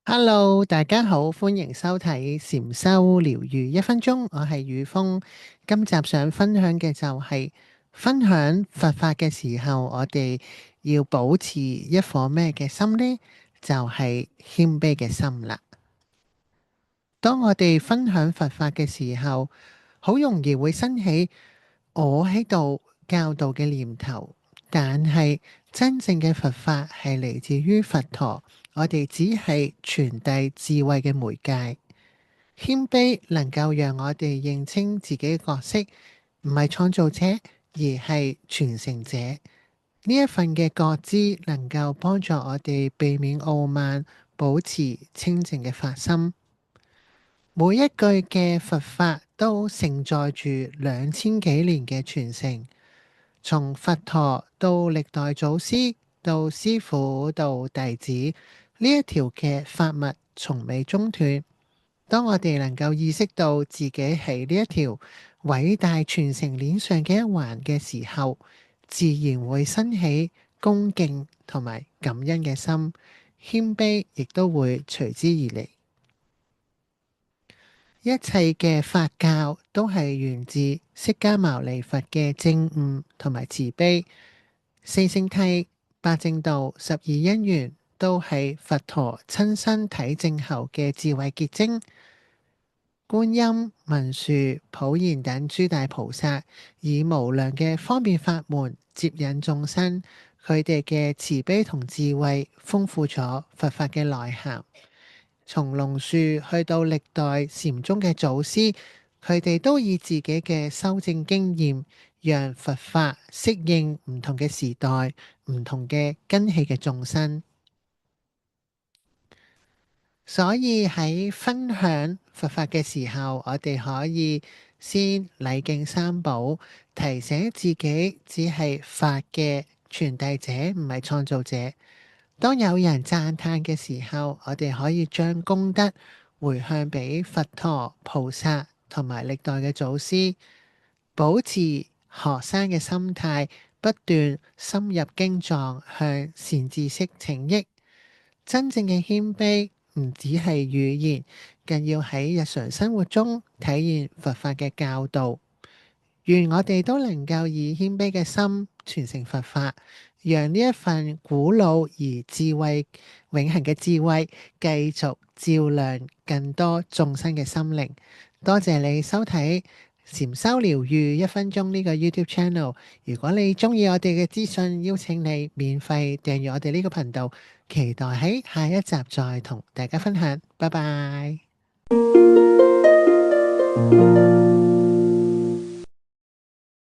Hello，大家好，歡迎收睇禪修療癒1分鐘，我係宇峰。今集想分享嘅就係分享佛法嘅時候，我哋要保持一顆咩嘅心呢？就係謙卑嘅心啦。當我哋分享佛法嘅時候，好容易會生起我喺度教導嘅念頭，但係真正嘅佛法係嚟自於佛陀，我哋只係傳遞智慧嘅媒介。謙卑能夠讓我哋認清自己嘅角色，唔係創造者，而係傳承者。呢一份嘅覺知能夠幫助我哋避免傲慢，保持清淨嘅發心。每一句嘅佛法都承載住2000幾年嘅傳承，從佛陀到歷代祖師，到師父到弟子，呢一條嘅法脈從未中斷。當我哋能夠意識到自己喺呢一條偉大傳承鏈上嘅一環嘅時候，自然會生起恭敬同埋感恩嘅心，謙卑亦都會隨之而嚟。一切嘅法教都係源自釋迦牟尼佛嘅證悟同埋慈悲，四聖諦、八正道、12因緣都係佛陀親身體證後嘅智慧結晶。觀音、文殊、普賢等諸大菩薩以無量嘅方便法門接引眾生，佢哋嘅慈悲同智慧豐富咗佛法嘅內涵。從龍樹去到歷代禪宗嘅祖師，佢哋都以自己嘅修正經驗，讓佛法適應唔同嘅時代、唔同嘅根器嘅眾生。所以喺分享佛法嘅時候，我哋可以先禮敬三寶，提醒自己只係法嘅傳遞者，唔係創造者。當有人讚歎嘅時候，我哋可以將功德回向俾佛陀、菩薩同埋歷代嘅祖師，保持學生嘅心態，不斷深入經藏，向善知識請益。真正嘅謙卑唔只係語言，更要喺日常生活中體現佛法嘅教導。願我哋都能夠以謙卑嘅心傳承佛法，讓呢一份古老而智慧永恆嘅智慧繼續照亮更多眾生嘅心靈。多謝你收睇禪修療癒1分鐘呢個 YouTube channel。如果你鍾意我哋嘅資訊，邀請你免費訂閱我哋呢個頻道，期待喺下一集再同大家分享。拜拜。